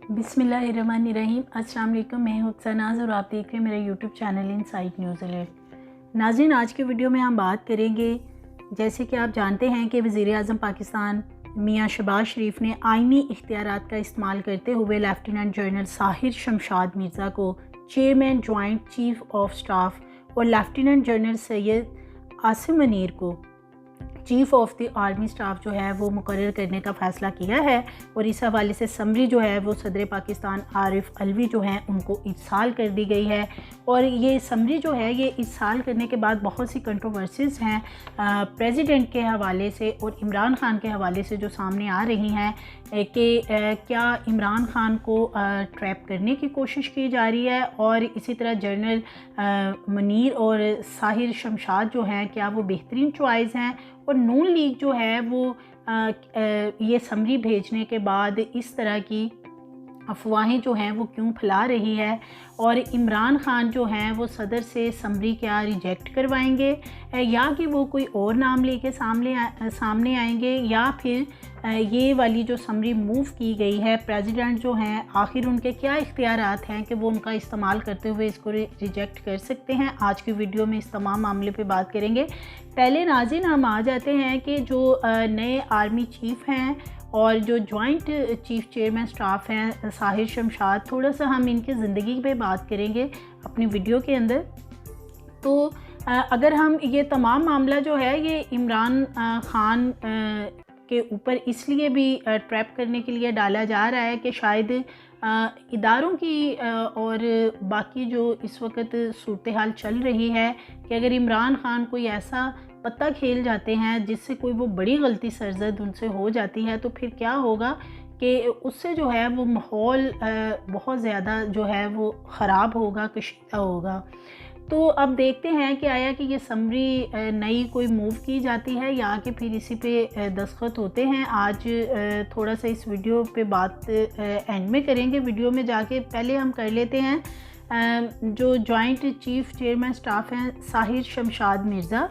बिस्मिल्लाहिर्रहमानिर्रहीम। अस्सलाम वालेकुम। मैं हूं सनाज और आप देख रहे हैं मेरा YouTube channel inside news alert. नाज़रीन, आज के वीडियो में हम बात करेंगे, जैसे कि आप जानते हैं कि वज़ीर-ए-आज़म पाकिस्तान मियां शहबाज शरीफ ने आईनी इख्तियारात का इस्तेमाल करते हुए लेफ्टिनेंट जनरल साहिर शमशाद मिर्ज़ा को chairman joint chief of staff और लेफ्टिनेंट जनरल सैयद आसिम मुनीर को chief of the army staff जो है वो मुकर्रर करने का फ़ैसला किया है। और इस हवाले से समरी जो है वो सदर पाकिस्तान आरिफ अलवी जो हैं उनको इरसाल कर दी गई है। और ये समरी जो है ये इरसाल करने के बाद बहुत सी कंट्रोवर्सीज़ हैं प्रेसिडेंट के हवाले से और इमरान खान के हवाले से जो सामने आ रही हैं कि क्या इमरान खान को ट्रैप करने की कोशिश की जा रही है, और इसी तरह जनरल मुनीर और साहिर शमशाद जो हैं क्या वो बेहतरीन चॉइस हैं, और नून लीग जो है वो ये समरी भेजने के बाद इस तरह की अफवाहें जो हैं वो क्यों फैला रही है, और इमरान खान जो हैं वो सदर से समरी क्या रिजेक्ट करवाएंगे या कि वो कोई और नाम लेके सामने आएंगे, या फिर ये वाली जो समरी मूव की गई है प्रेसिडेंट जो हैं आखिर उनके क्या इख्तियारात हैं कि वो उनका इस्तेमाल करते हुए इसको रिजेक्ट कर सकते हैं। आज की वीडियो में इस तमाम मामले पे बात करेंगे। पहले नाज़रीन हम आ जाते हैं कि जो नए आर्मी चीफ़ हैं और जो जॉइंट चीफ चेयरमैन स्टाफ हैं साहिर शमशाद, थोड़ा सा हम इनकी ज़िंदगी पे बात करेंगे अपनी वीडियो के अंदर। तो अगर हम ये तमाम मामला जो है ये इमरान खान के ऊपर इसलिए भी ट्रैप करने के लिए डाला जा रहा है कि शायद इदारों की और बाकी जो इस वक्त सूरत हाल चल रही है कि अगर इमरान खान कोई ऐसा पत्ता खेल जाते हैं जिससे कोई वो बड़ी गलती सरजद उनसे हो जाती है तो फिर क्या होगा कि उससे जो है वो माहौल बहुत ज़्यादा जो है वो ख़राब होगा, कशीदा होगा। तो अब देखते हैं कि आया कि ये समरी नई कोई मूव की जाती है या कि फिर इसी पे दस्तखत होते हैं। आज थोड़ा सा इस वीडियो पे बात एंड में करेंगे। वीडियो में जाके पहले हम कर लेते हैं जो जॉइंट चीफ चेयरमैन स्टाफ हैं साहिर शमशाद मिर्ज़ा,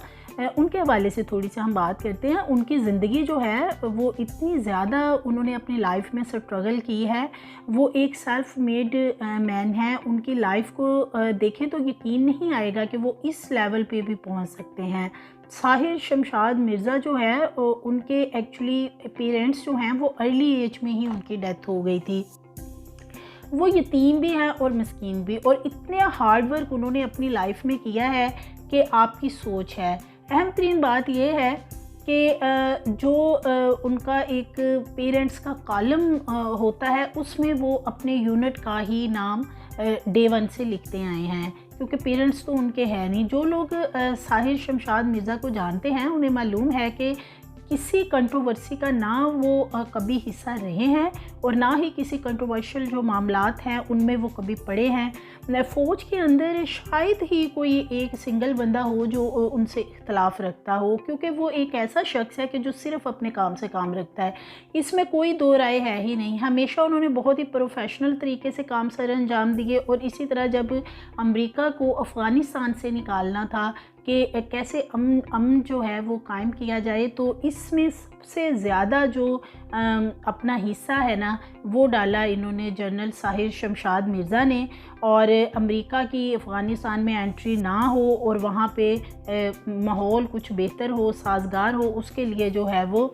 उनके हवाले से थोड़ी सी हम बात करते हैं। उनकी ज़िंदगी जो है वो इतनी ज़्यादा उन्होंने अपनी लाइफ में स्ट्रगल की है। वो एक सेल्फ मेड मैन है। उनकी लाइफ को देखें तो यकीन नहीं आएगा कि वो इस लेवल पे भी पहुंच सकते हैं। साहिर शमशाद मिर्ज़ा जो है उनके एक्चुअली पेरेंट्स जो हैं वो अर्ली एज में ही उनकी डेथ हो गई थी। वो यतीम भी हैं और मस्कीन भी, और इतने हार्ड वर्क उन्होंने अपनी लाइफ में किया है कि आपकी सोच है। अहम तरीन बात यह है कि जो उनका एक पेरेंट्स का कॉलम होता है उसमें वो अपने यूनिट का ही नाम डे 1 से लिखते आए हैं, क्योंकि पेरेंट्स तो उनके हैं नहीं। जो लोग साहिर शमशाद मिर्ज़ा को जानते हैं उन्हें मालूम है कि किसी कंट्रोवर्सी का ना वो कभी हिस्सा रहे हैं और ना ही किसी कंट्रोवर्शियल जो मामलात हैं उनमें वो कभी पड़े हैं। फ़ौज के अंदर शायद ही कोई एक सिंगल बंदा हो जो उनसे इख्तलाफ रखता हो, क्योंकि वो एक ऐसा शख्स है कि जो सिर्फ़ अपने काम से काम रखता है, इसमें कोई दो राय है ही नहीं। हमेशा उन्होंने बहुत ही प्रोफेशनल तरीके से काम सर अंजाम दिए। और इसी तरह जब अमेरिका को अफ़गानिस्तान से निकालना था कि कैसे अमन जो है वो कायम किया जाए, तो इसमें सबसे ज़्यादा जो अपना हिस्सा है ना वो डाला इन्होंने जनरल साहिर शमशाद मिर्ज़ा ने। और अमेरिका की अफ़गानिस्तान में एंट्री ना हो और वहाँ पे माहौल कुछ बेहतर हो, साजगार हो, उसके लिए जो है वो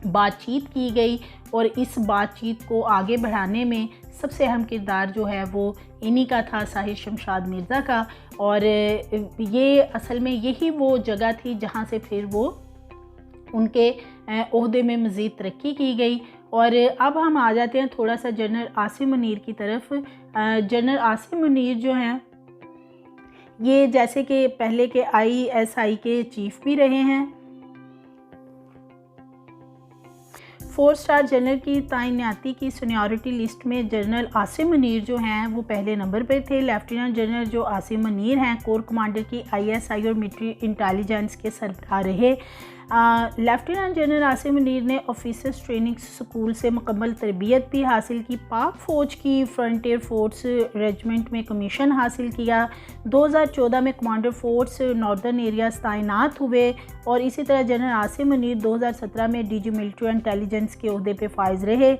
बातचीत की गई। और इस बातचीत को आगे बढ़ाने में सबसे अहम किरदार जो है वो इन्हीं का था, साहिर शमशाद मिर्ज़ा का। और ये असल में यही वो जगह थी जहाँ से फिर वो उनके ओहदे में मज़ीद तरक्की की गई। और अब हम आ जाते हैं थोड़ा सा जनरल आसिम मुनीर की तरफ। जनरल आसिम मुनीर जो हैं ये जैसे कि पहले के ISI के चीफ़ भी रहे हैं। 4 स्टार जनरल की तैनाती की सीनियरिटी लिस्ट में जनरल आसिम मुनीर जो हैं वो पहले नंबर पर थे। लेफ्टिनेंट जनरल जो आसिम मुनीर हैं कोर कमांडर की ISI और मिलिट्री इंटेलिजेंस के सरबराह रहे। लेफ्टिनेंट जनरल आसिम मुनीर ने ऑफिसर्स ट्रेनिंग स्कूल से मुकम्मल तरबियत भी हासिल की। पाक फ़ौज की फ्रंटियर फोर्स रेजिमेंट में कमीशन हासिल किया। 2014 में कमांडर फोर्स नॉर्दर्न एरियाज तैनात हुए। और इसी तरह जनरल आसिम मुनीर 2017 में DG मिलिट्री इंटेलिजेंस के ओहदे पे फाइज रहे।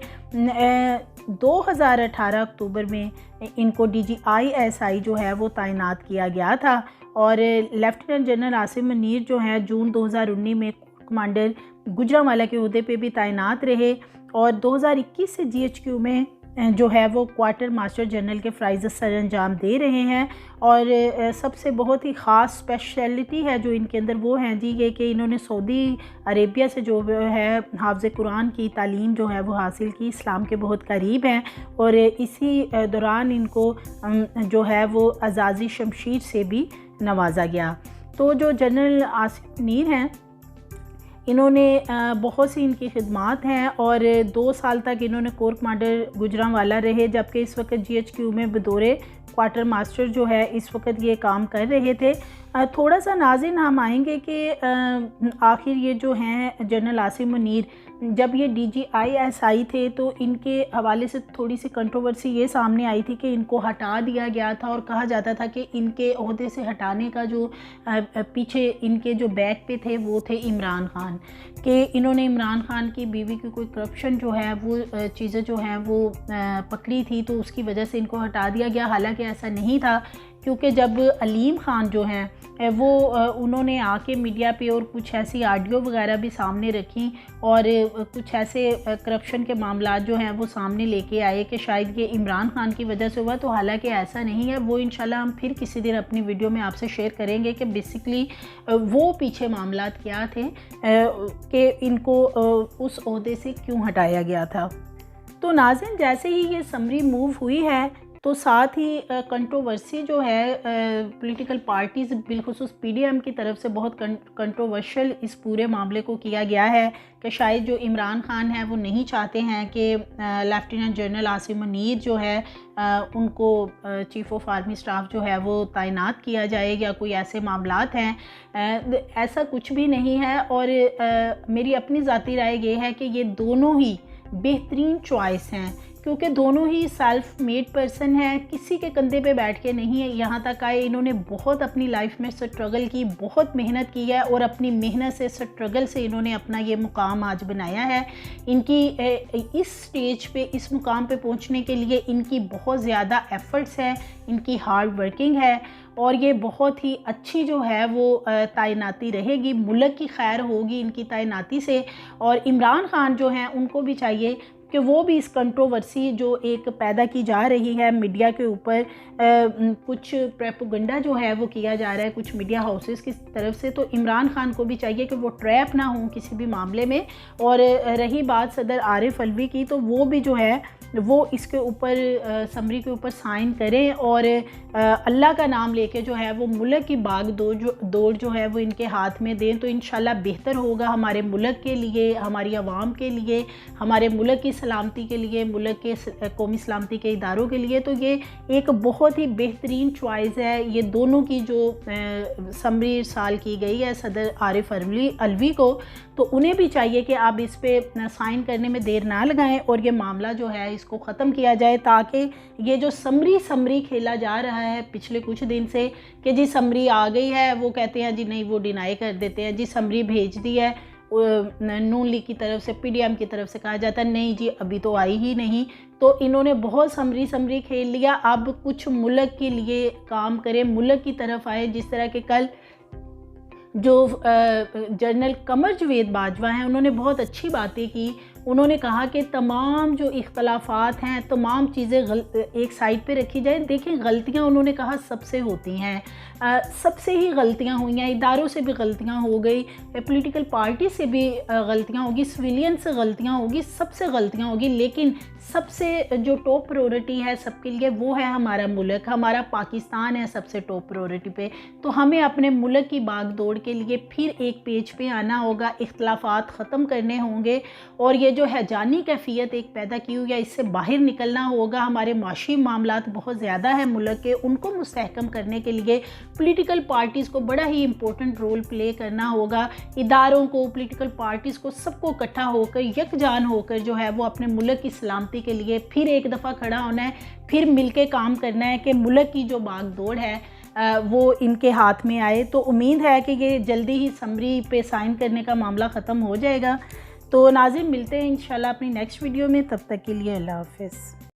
2018 अक्टूबर में इनको DGISI जो है वो तैनात किया गया था और लेफ्टिनेंट जनरल आसिम मुनीर जो है जून 2019 में कमांडर गुजरांवाला के ओहदे पे भी तैनात रहे और 2021 से GHQ में जो है वो क्वार्टर मास्टर जनरल के फ़राइज़ सर अंजाम दे रहे हैं। और सबसे बहुत ही ख़ास स्पेशलिटी है जो इनके अंदर वो हैं जी ये कि इन्होंने सऊदी अरेबिया से जो है हाफ़िज़ कुरान की तालीम जो है वो हासिल की, इस्लाम के बहुत करीब हैं और इसी दौरान इनको जो है वो अज़ाज़ी शमशीर से भी नवाजा गया। तो जो जनरल आसिम मुनीर हैं इन्होंने बहुत सी इनकी खिदमात हैं और 2 साल तक इन्होंने कोर कमांडर गुजरांवाला रहे, जबकि इस वक्त GHQ में बतौर क्वार्टर मास्टर जो है इस वक्त ये काम कर रहे थे। थोड़ा सा नाज़रीन हम आएंगे कि आखिर ये जो हैं जनरल आसिम मुनीर जब ये DGISI थे तो इनके हवाले से थोड़ी सी कंट्रोवर्सी ये सामने आई थी कि इनको हटा दिया गया था और कहा जाता था कि इनके ओहदे से हटाने का जो पीछे इनके जो बैक पे थे वो थे इमरान खान, कि इन्होंने इमरान खान की बीवी की कोई करप्शन जो है वो चीज़ें जो हैं वो पकड़ी थी तो उसकी वजह से इनको हटा दिया गया। हालांकि ऐसा नहीं था, क्योंकि जब अलीम खान जो हैं वो उन्होंने आके मीडिया पे और कुछ ऐसी ऑडियो वगैरह भी सामने रखी और कुछ ऐसे करप्शन के मामला जो हैं वो सामने लेके आए कि शायद ये इमरान खान की वजह से हुआ, तो हालांकि ऐसा नहीं है। वो इंशाल्लाह हम फिर किसी दिन अपनी वीडियो में आपसे शेयर करेंगे कि बेसिकली वो पीछे मामला क्या थे कि इनको उस ओहदे से क्यों हटाया गया था। तो नाज़रीन जैसे ही ये समरी मूव हुई है तो साथ ही कंट्रोवर्सी जो है पॉलिटिकल पार्टीज़ बिलखुसूस PDM की तरफ से बहुत कंट्रोवर्शियल इस पूरे मामले को किया गया है कि शायद जो इमरान खान है वो नहीं चाहते हैं कि लेफ्टिनेंट जनरल आसिम मुनीर जो है उनको चीफ़ ऑफ आर्मी स्टाफ जो है वो तैनात किया जाए या कोई ऐसे मामलात हैं। ऐसा कुछ भी नहीं है और मेरी अपनी ज़ाती राय ये है कि ये दोनों ही बेहतरीन चॉइस हैं, क्योंकि दोनों ही सेल्फ मेड पर्सन हैं, किसी के कंधे पे बैठ के नहीं है यहाँ तक आए। इन्होंने बहुत अपनी लाइफ में स्ट्रगल की, बहुत मेहनत की है और अपनी मेहनत से स्ट्रगल से इन्होंने अपना ये मुकाम आज बनाया है। इनकी इस स्टेज पे इस मुकाम पे पहुँचने के लिए इनकी बहुत ज़्यादा एफ़र्ट्स हैं, इनकी हार्ड वर्किंग है और ये बहुत ही अच्छी जो है वो तैनाती रहेगी, मुल्क की खैर होगी इनकी तैनाती से। और इमरान खान जो हैं उनको भी चाहिए कि वो भी इस कंट्रोवर्सी जो एक पैदा की जा रही है मीडिया के ऊपर, कुछ प्रोपेगेंडा जो है वो किया जा रहा है कुछ मीडिया हाउसेस की तरफ से, तो इमरान खान को भी चाहिए कि वो ट्रैप ना हो किसी भी मामले में। और रही बात सदर आरिफ अलवी की, तो वो भी जो है वो इसके ऊपर समरी के ऊपर साइन करें और अल्लाह का नाम लेके जो है वो मुल्क की बाग दौड़ जो है वो इनके हाथ में दें, तो इंशाल्लाह बेहतर होगा हमारे मुल्क के लिए, हमारी आवाम के लिए, हमारे मुल्क की सलामती के लिए, मुल्क के कौमी सलामती के इदारों के लिए। तो ये एक बहुत ही बेहतरीन चॉइस है ये दोनों की जो समरी इरसाल की गई है सदर आरिफ अलवी को, तो उन्हें भी चाहिए कि आप इस पे साइन करने में देर ना लगाएं और ये मामला जो है इसको ख़त्म किया जाए, ताकि ये जो समरी खेला जा रहा है पिछले कुछ दिन से कि जी समरी आ गई है, वो कहते हैं जी नहीं, वो डिनाई कर देते हैं जी समरी भेज दी है, नून लीग की तरफ से PDM की तरफ से कहा जाता है नहीं जी अभी तो आई ही नहीं। तो इन्होंने बहुत समरी खेल लिया, अब कुछ मुल्क के लिए काम करें, मुल्क की तरफ आए। जिस तरह के कल जो जनरल कमर जवेद बाजवा हैं उन्होंने बहुत अच्छी बातें की, उन्होंने कहा कि तमाम जो इख्तलाफात हैं तमाम चीज़ें एक साइड पे रखी जाए। देखिए गलतियां उन्होंने कहा सबसे होती हैं, सबसे ही गलतियां हुई हैं, इदारों से भी गलतियां हो गई, पॉलिटिकल पार्टी से भी गलतियां होगी, सिविलियन से गलतियां होगी, सबसे गलतियां होगी, लेकिन सबसे जो टॉप प्रायोरिटी है सबके लिए वो है हमारा मुल्क, हमारा पाकिस्तान है सबसे टॉप प्रायोरिटी पे। तो हमें अपने मुल्क की भाग दौड़ के लिए फिर एक पेज पे आना होगा, इख्तलाफात ख़त्म करने होंगे और ये जो हैजानी कैफियत एक पैदा की हुई है इससे बाहर निकलना होगा। हमारे माशी मामलात बहुत ज़्यादा है मुल्क के, उनको मुस्तहकम करने के लिए पॉलिटिकल पार्टीज़ को बड़ा ही इम्पोर्टेंट रोल प्ले करना होगा। इदारों को, पॉलिटिकल पार्टीज़ को, सबको इकट्ठा होकर यकजान होकर जो है वो अपने मुल्क की सलामती के लिए फिर एक दफ़ा खड़ा होना है, फिर मिलके काम करना है कि मुल्क की जो भाग दौड़ है वो इनके हाथ में आए। तो उम्मीद है कि ये जल्दी ही समरी पे साइन करने का मामला ख़त्म हो जाएगा। तो नाज़रीन मिलते हैं इंशाल्लाह अपनी नेक्स्ट वीडियो में, तब तक के लिए अल्लाह हाफ़िज़।